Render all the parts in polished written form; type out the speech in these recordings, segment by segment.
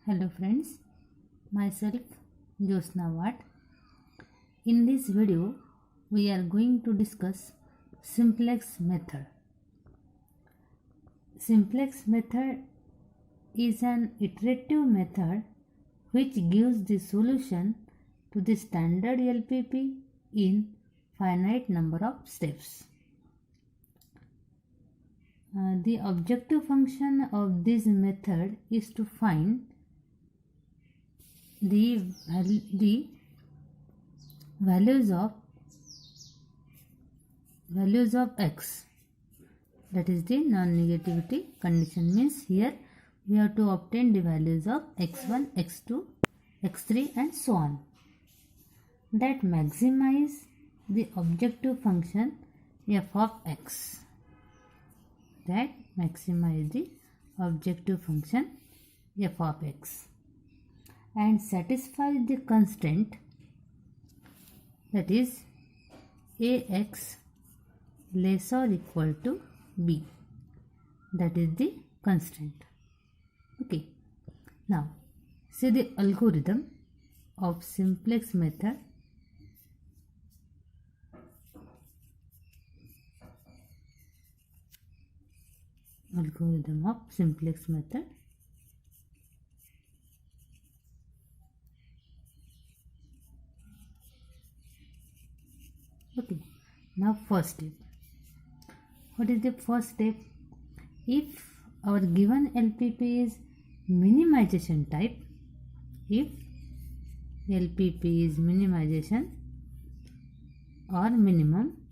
Hello friends, myself Josna Watt. In this video, we are going to discuss simplex method. Simplex method is an iterative method which gives the solution to the standard LPP in finite number of steps. The objective function of this method is to find the values of x, that is the non-negativity condition. Means here we have to obtain the values of x1, x2, x3 and so on, that maximize the objective function f of x, that maximize the objective function f of x and satisfy the constraint, that is ax less or equal to b, that is the constraint. Okay, now see the algorithm of simplex method. Algorithm of simplex method. Okay, now first step. What is the first step? If our given LPP is minimization type, if LPP is minimization or minimum,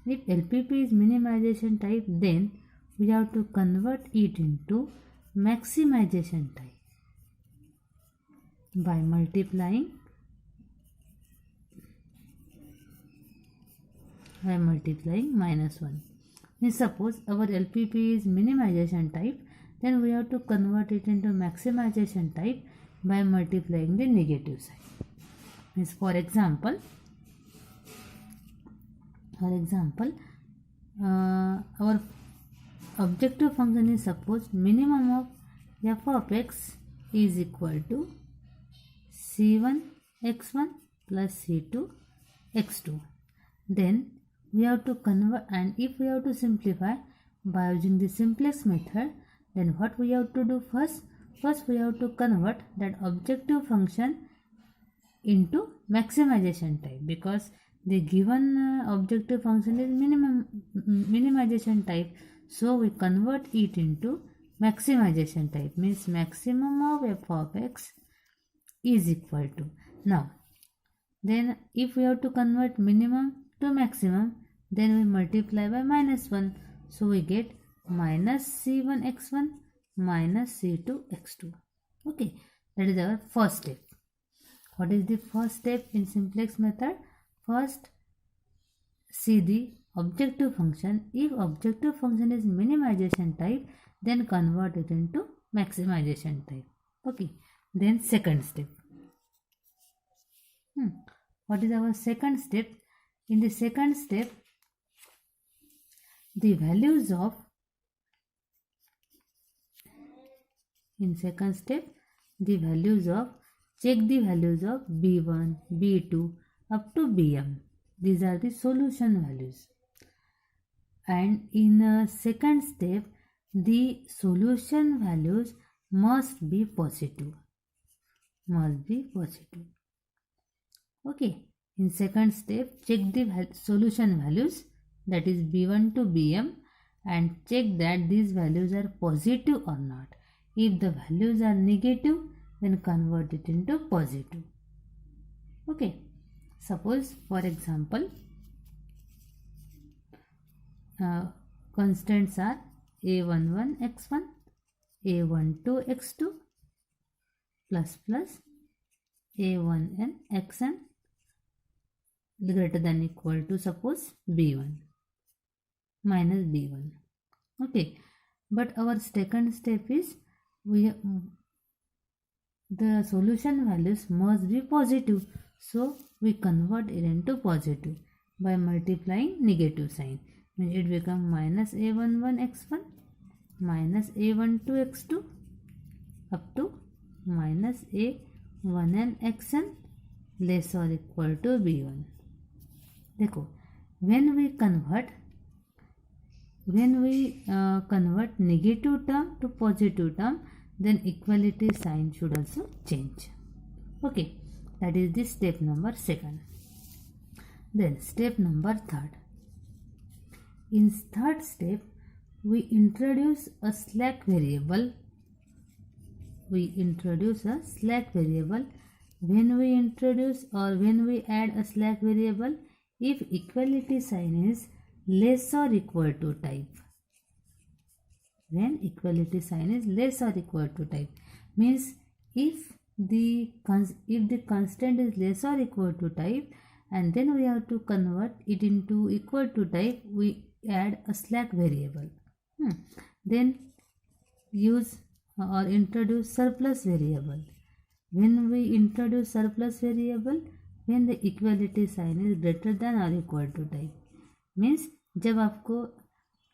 if LPP is minimization type, then we have to convert it into maximization type by multiplying -1. Means suppose our LPP is minimization type, then we have to convert it into maximization type by multiplying the negative side. Means for example, our objective function is suppose minimum of f of x is equal to c1 x1 plus c2 x2. Then we have to convert, and if we have to simplify by using the simplex method, then what we have to do first we have to convert that objective function into maximization type, because the given objective function is minimization type, so we convert it into maximization type. Means maximum of f of x is equal to, now then if we have to convert minimum to maximum, then we multiply by -1, so we get minus c1 x1 minus c2 x2. Okay, that is our first step. What is the first step in simplex method? First, see the objective function. If objective function is minimization type, then convert it into maximization type. Okay, then second step. What is our second step? In the second step, the values of, check the values of b1, b2 up to bm. These are the solution values. And in a second step, the solution values must be positive. Okay, in second step, check the solution values, that is b1 to bm, and check that these values are positive or not. If the values are negative, then convert it into positive. Okay, suppose for example, constants are a11 x1, a12 x2 plus a1n xn greater than equal to suppose b1 minus b1. Okay, but our second step is the solution values must be positive, so we convert it into positive by multiplying negative sign. It becomes minus a11 x1 minus a12 x2 up to minus a1n xn less or equal to b1. देखो, when we convert negative term to positive term, then equality sign should also change. Okay, that is the step number 2. Then step number 3. In third step, we introduce a slack variable. When we introduce or when we add a slack variable, if equality sign is less or equal to type. When equality sign is less or equal to type, means if the constant is less or equal to type, and then we have to convert it into equal to type, we add a slack variable. Then use or introduce surplus variable. When we introduce surplus variable, when the equality sign is greater than or equal to type, means जब आपको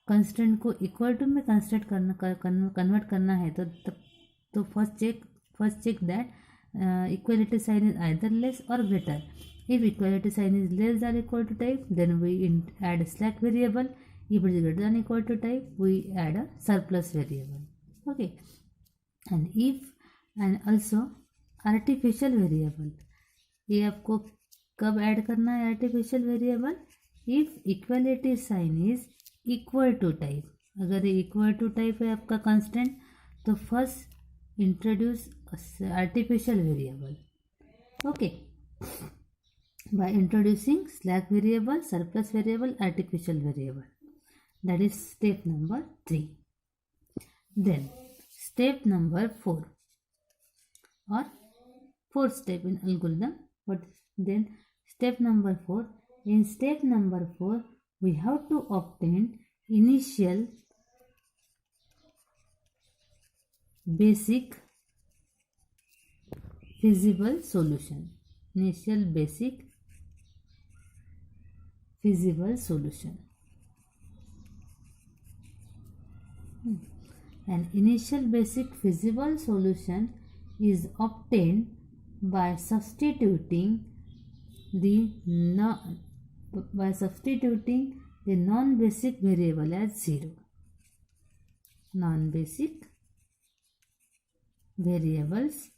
constant को equal to में convert करना है तो first check that equality sign is either less or greater. If equality sign is less than equal to type, then we add a slack variable. If it is greater than equal to type, we add a surplus variable. Okay, and also artificial variable. ये आपको कब add करना है artificial variable? If equality sign is equal to type. अगर ये equal to type है आपका constant, तो first introduce artificial variable. Okay, by introducing slack variable, surplus variable, artificial variable. That is step number 3. Then step number 4, or fourth step in algorithm. But then step number 4. In step number 4, we have to obtain initial basic feasible solution. Initial basic feasible solution. An initial basic feasible solution is obtained by substituting the non-basic variable as 0. Non-basic variables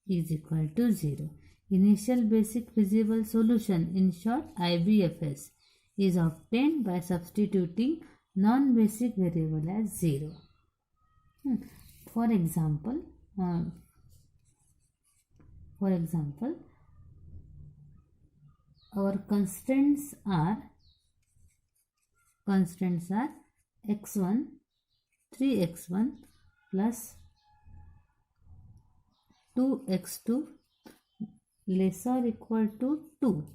is equal to 0. Initial basic feasible solution, in short IBFS, is obtained by substituting non-basic variable as 0. For example, our constraints are x1 3x1 plus 2x2 less or equal to 2,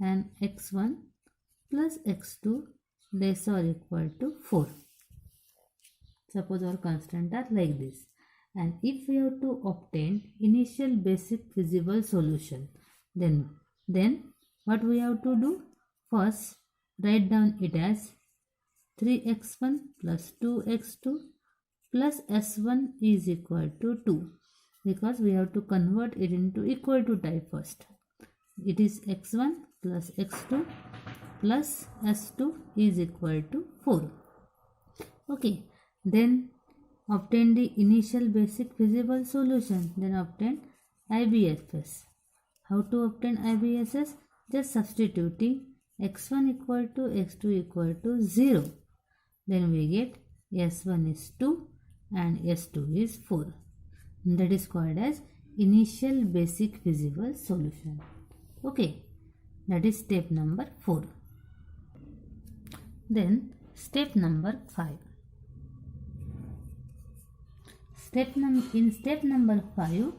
and x1 plus x2 less or equal to 4. Suppose our constraints are like this, and if we have to obtain initial basic feasible solution, then what we have to do? First, write down it as 3x1 plus 2x2 plus s1 is equal to 2, because we have to convert it into equal to type first. It is x1 plus x2 plus s2 is equal to 4. Okay, then obtain the initial basic feasible solution, then obtain IBFS. How to obtain IBFS? Just substituting x1 equal to x2 equal to 0. Then we get s1 is 2 and s2 is 4. That is called as initial basic feasible solution. Okay, that is step number 4. Then step number 5. In step number 5,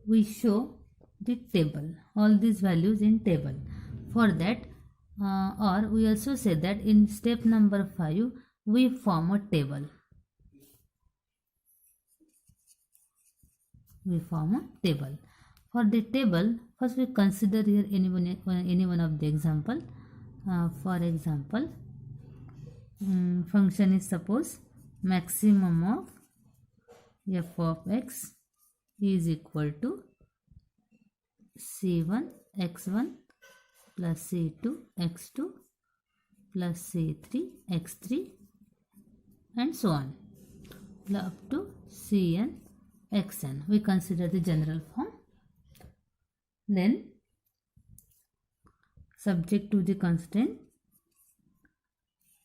we show the table, all these values in table. For that, or we also say that in step number 5, we form a table. For the table, first we consider here any one of the example. For example, function is suppose maximum of f of x is equal to c1 x1 plus c2 x2 plus c3 x3 and so on up to cn xn. We consider the general form. Then subject to the constraint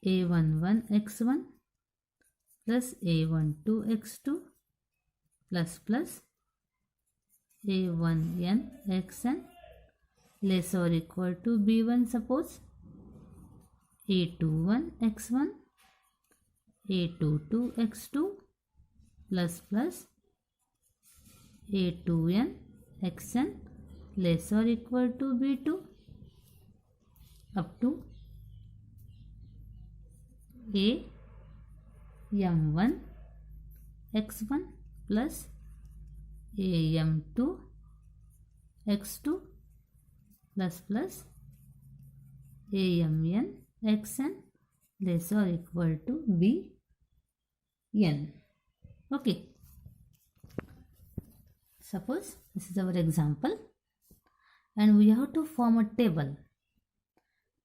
a11 x1 plus a12 x2 plus a1n xn less or equal to b1, suppose a21 x1 a22 x2 plus a2n xn less or equal to b2 up to am1 x1 plus am2 x2 plus amn xn less or equal to bn. Okay, suppose this is our example and we have to form a table.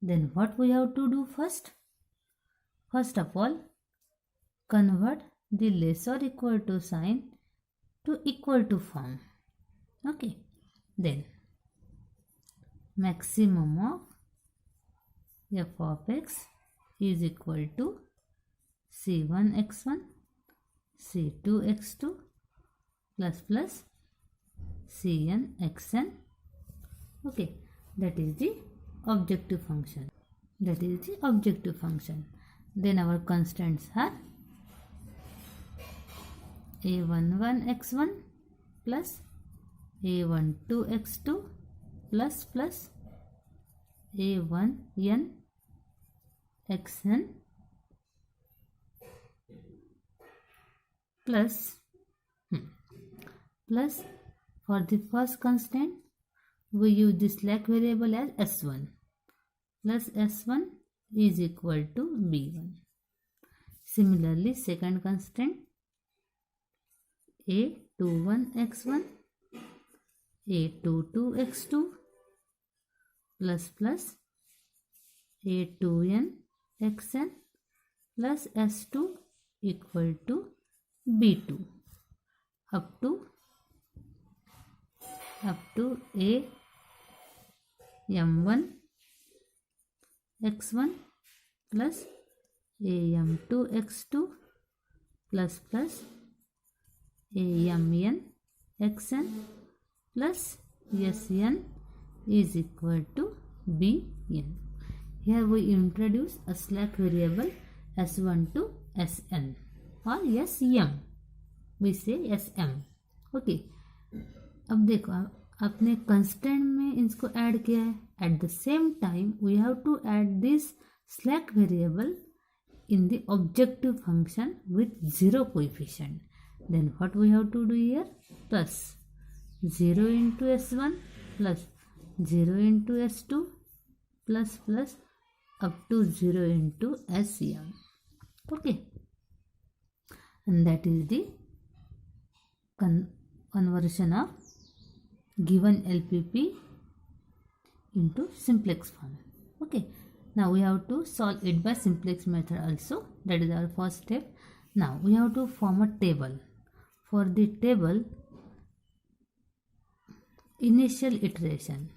Then what we have to do first? First of all, convert the less or equal to sign to equal to form. Okay, then maximum of f of x is equal to c1 x1 c2 x2 plus cn xn. Okay, that is the objective function. Then our constants are a11 x1 plus a12 x2 plus a1n xn plus for the first constant we use the slack variable as s1 plus s1 is equal to b1. Similarly, second constant a21 x1 a22 x2 plus a2n xn plus s2 equal to b2 up to am1 x1 plus am2 x2 plus amn xn plus sn is equal to bn. Here we introduce a slack variable s1 to sn or sm, we say sm. Okay, अब देखो आपने constant में इसको add किया है. At the same time we have to add this slack variable in the objective function with 0 coefficient. Then what we have to do here? Plus 0 into s1 plus 0 into s2 plus up to 0 into sm. Okay, and that is the conversion of given LPP into simplex form. Okay, now we have to solve it by simplex method also. That is our first step. Now we have to form a table. For the table, initial iteration.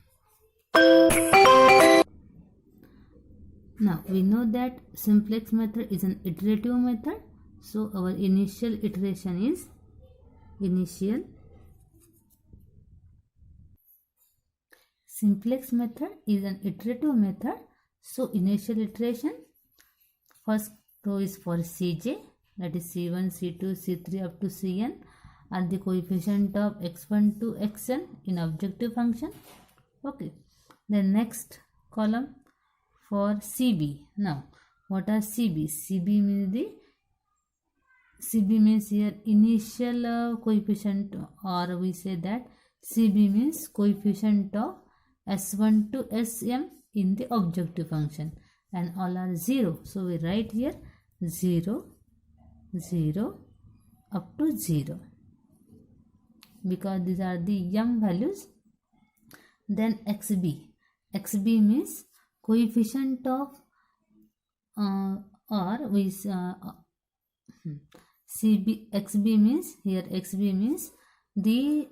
Now we know that simplex method is an iterative method. So our initial iteration is simplex method is an iterative method. So initial iteration, first row is for Cj, that is C1, C2, C3 up to Cn are the coefficient of x1 to xn in objective function. Okay, then next column for Cb. Now what are Cb? Cb means here initial coefficient, or we say that Cb means coefficient of s1 to sm in the objective function, and all are 0. So we write here 0, 0 up to 0, because these are the m values. Then xb means coefficient of or with xb means, here xb means the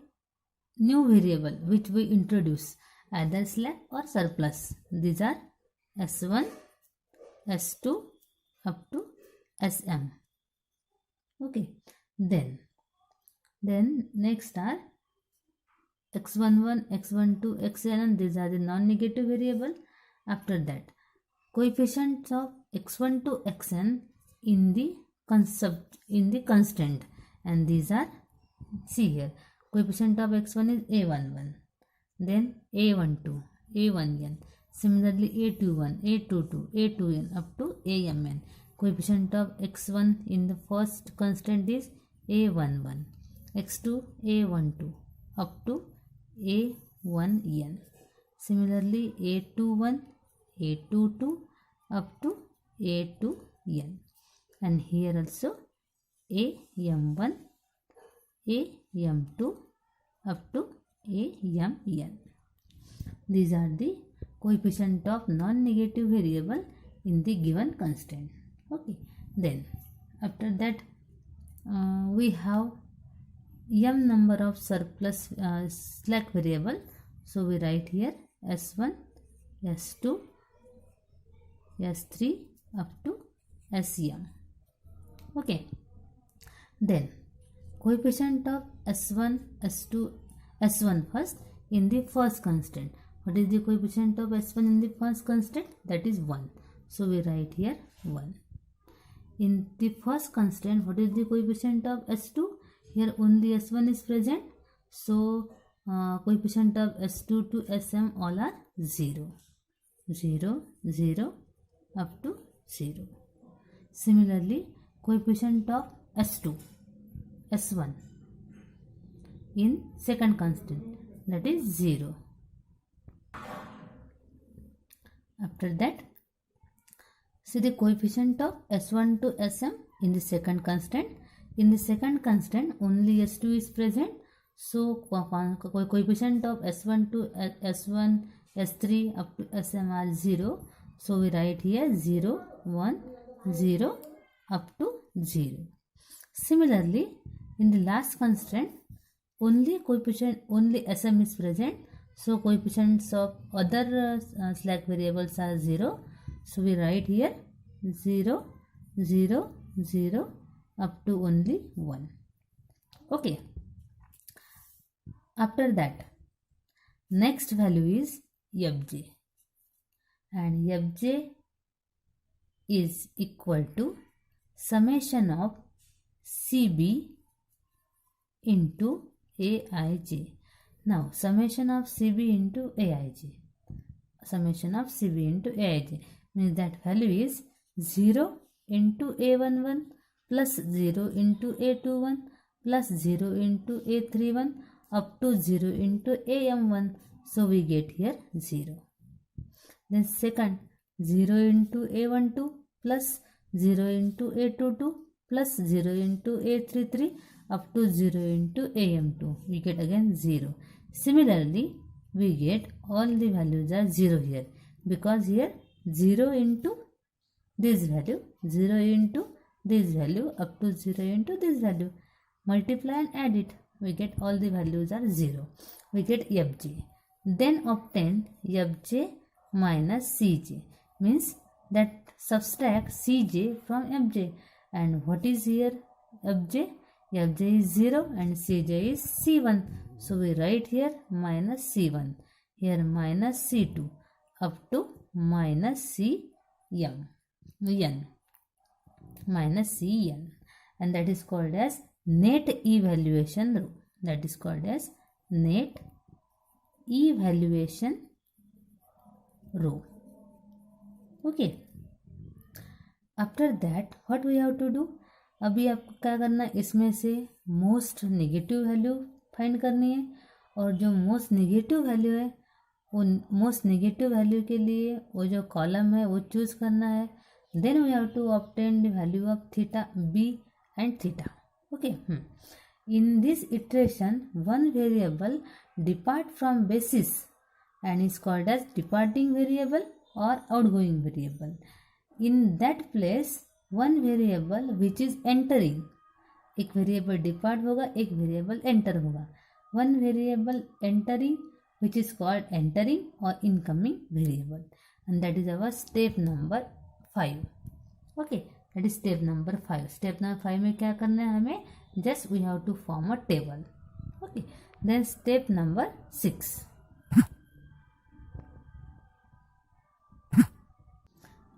new variable which we introduce, either slack or surplus. These are s1, s2 up to sm. Okay, then next are x11, x12, xn. These are the non-negative variable. After that, coefficients of x1 to xn in the constant, and these are, see here, coefficient of x1 is a11, then a12, a1n, similarly a21, a22, a2n up to amn. Coefficient of x1 in the first constant is a11, x2 a12 up to a1n, similarly a21, a22 up to a2n, and here also am1, am2 up to amn. These are the coefficient of non-negative variable in the given constant. Okay, then after that we have m number of surplus slack variable. So we write here s1, s2, s3 up to sm. Okay, then coefficient of s1, s2, s1 first in the first constant. What is the coefficient of s1 in the first constant? That is 1. So we write here 1. In the first constant, what is the coefficient of s2? Here only s1 is present. So coefficient of s2 to sm all are 0. 0, 0 up to 0. Similarly, coefficient of s2, s1 in second constant, that is 0. After that, see the coefficient of s1 to sm in the second constant. In the second constant only s2 is present, so coefficient of s1 to s1, s3 up to sm are 0. So we write here 0, 1, 0 up to 0. Similarly, in the last constant only sm is present, so coefficients of other slack variables are 0. So we write here 0, 0, 0 up to only 1. Okay. After that, next value is fj, and fj is equal to summation of cb into aij. Now summation of cb into aij. Summation of cb into aij means that value is 0 into a11 plus 0 into a21 plus 0 into a31 up to 0 into am1. So we get here 0. Then second, 0 into a12 plus 0 into a22 plus 0 into a33 up to 0 into am2. We get again 0. Similarly, we get all the values are 0 here, because here 0 into this value, 0 into this value up to 0 into this value. Multiply and add it. We get all the values are 0. We get fj. Then obtain fj minus cj. Means that subtract cj from fj. And what is here fj? Fj is 0 and cj is c1. So we write here minus c1. Here minus c2 up to minus cm. N minus cn, and that is called as net evaluation row. That is called as net evaluation row. Okay. After that, what we have to do? अभी आपको क्या करना है, इसमें से most negative value find करनी है, और जो मोस्ट नेगेटिव वैल्यू है वो मोस्ट नेगेटिव वैल्यू के लिए वो जो कॉलम है वो चूज करना है. Then we have to obtain the value of theta b and theta. Okay. In this iteration, one variable depart from basis and is called as departing variable or outgoing variable. In that place, one variable which is entering, एक variable depart होगा, एक variable enter होगा. One variable entering which is called entering or incoming variable, and that is our step number 5. Okay, that is step number 5. Step number 5 में क्या करना है हमें? Just we have to form a table. Okay, then step number 6.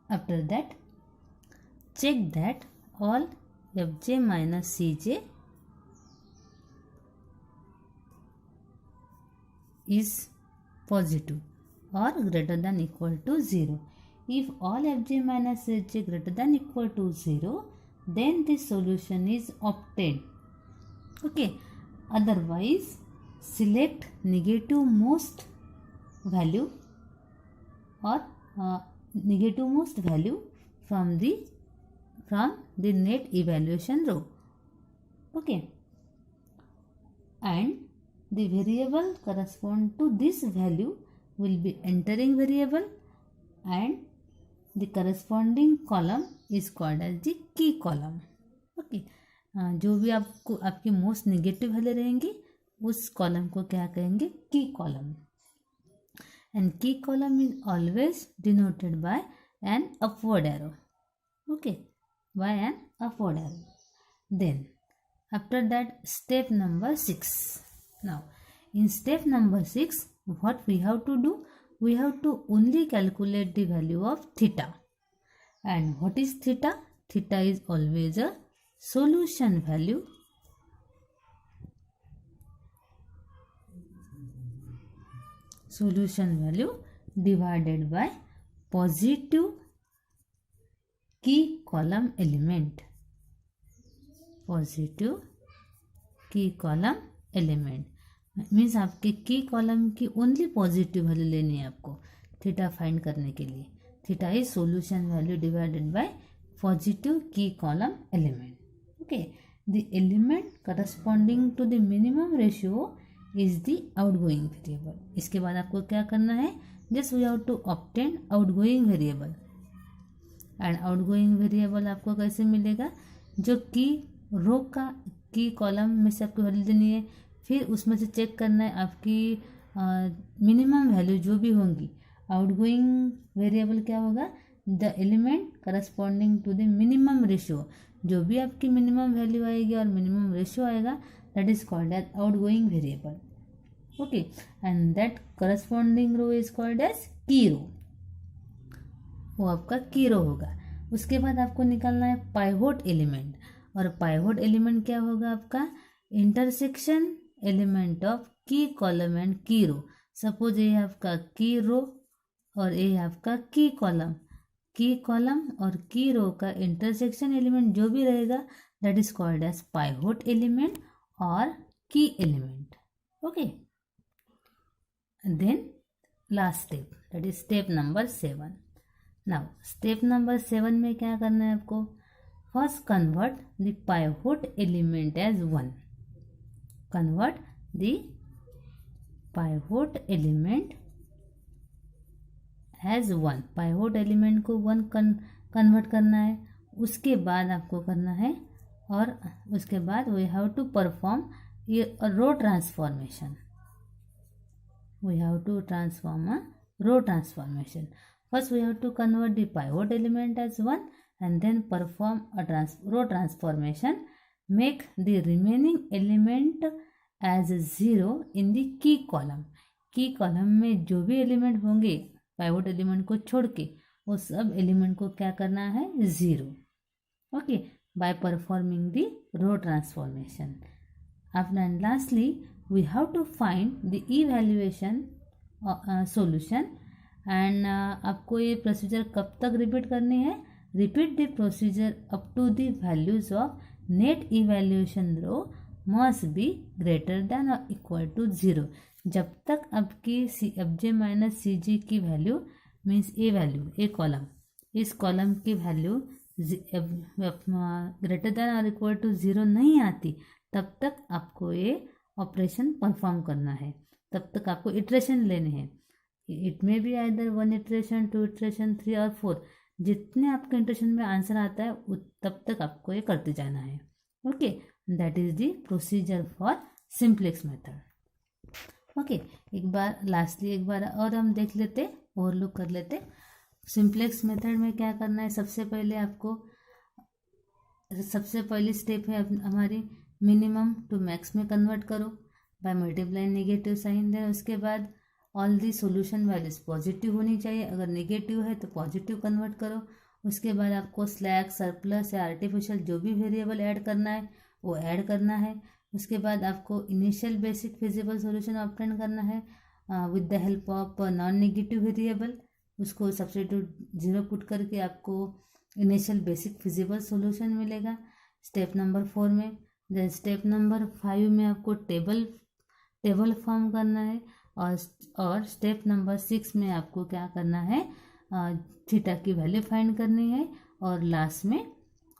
After that, check that all fj minus cj is positive or greater than equal to 0. If all fj minus cj greater than equal to 0, then the solution is obtained. Okay, otherwise select negative most value or negative most value from the net evaluation row. Okay, and the variable correspond to this value will be entering variable and the corresponding column is called as the key column. Okay, जो भी आपको आपकी most negative value रहेंगी उस column को क्या कहेंगे? Key column. And key column is always denoted by an upward arrow. Okay, by an upward arrow. Then after that, step number 6. Now in step number 6, what we have to do? We have to only calculate the value of theta. And what is theta? Theta is always a solution value divided by positive key column element. Positive की column element means आपके की column की only positive value लेनी है आपको theta find करने के लिए. Theta is solution value divided by positive की column element. Okay, the element corresponding to the minimum ratio is the outgoing variable. इसके बाद आपको क्या करना है? Just we have to obtain outgoing variable. And outgoing variable आपको कैसे मिलेगा? जो की रो का की कॉलम में से आपको वैल्यू देनी है, फिर उसमें से चेक करना है आपकी मिनिमम वैल्यू जो भी होंगी. आउटगोइंग वेरिएबल क्या होगा? The element corresponding to the minimum ratio. जो भी आपकी मिनिमम वैल्यू आएगी और मिनिमम रेशियो आएगा that is called as outgoing variable. Okay, and that corresponding row is called as key row. वो आपका की रो होगा. उसके बाद आपको निकालना है पाइवोट एलिमेंट. और पाइवोट एलिमेंट क्या होगा आपका? इंटरसेक्शन एलिमेंट ऑफ की कॉलम एंड की रो. सपोज ये आपका की रो और ये आपका की कॉलम. की कॉलम और की रो का इंटरसेक्शन एलिमेंट जो भी रहेगा that is called as pivot element और key element. Okay, then last step that is step number 7. Now step number 7 में क्या करना है आपको? First convert the pivot element as 1. Convert the pivot element as 1. Pivot element को 1 convert करना है. उसके बाद आपको करना है और उसके बाद we have to perform row transformation. We have to transform a row transformation. First we have to convert the pivot element as 1 and then perform a row transformation. Make the remaining element as 0 in the key column. की column में जो भी element होंगे pivot element को छोड़ के वो सब एलिमेंट को क्या करना है? 0. Okay, by performing the row transformation. And lastly we have to find the evaluation solution. एंड आपको ये प्रोसीजर कब तक रिपीट करनी है? Repeat the procedure up to the values of net evaluation row must be greater than और equal to 0. जब तक आपकी fj माइनस cj की value means a value a column, इस कॉलम की वैल्यू ग्रेटर देन और इक्वल टू 0 नहीं आती तब तक आपको ये ऑपरेशन परफॉर्म करना है, तब तक आपको इटरेशन लेने हैं। इट में भी आइदर 1 इटरेशन, 2 इटरेशन, 3 और 4, जितने आपके इटरेशन में आंसर आता है तब तक आपको ये करते जाना है। Okay, that is the procedure for simplex method. Okay, एक बार और हम देख लेते, ओवरलुक कर लेते। सिंप्लेक्स मेथड में क्या करना है, सबसे पहली स्टेप है हमारी मिनिमम टू मैक्स में कन्वर्ट करो by multiplying negative sign. Then उसके बाद all the solution values positive होनी चाहिए, अगर नेगेटिव है तो पॉजिटिव कन्वर्ट करो। उसके बाद आपको स्लैक, सरप्लस या आर्टिफिशियल जो भी वेरिएबल ऐड करना है वो ऐड करना है। उसके बाद आपको initial basic feasible solution obtain करना है with the help of non negative variable. उसको सब्स्टिट्यूट 0 पुट करके आपको इनिशियल बेसिक फिजिबल सॉल्यूशन मिलेगा स्टेप नंबर 4 में। देन स्टेप नंबर 5 में आपको टेबल फॉर्म करना है और स्टेप नंबर 6 में आपको क्या करना है, थीटा की वैल्यू फाइंड करनी है और लास्ट में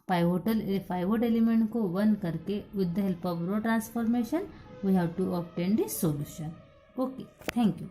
पाइवोट एलिमेंट को 1 करके with the help of row transformation we have to obtain the solution. Okay, thank you.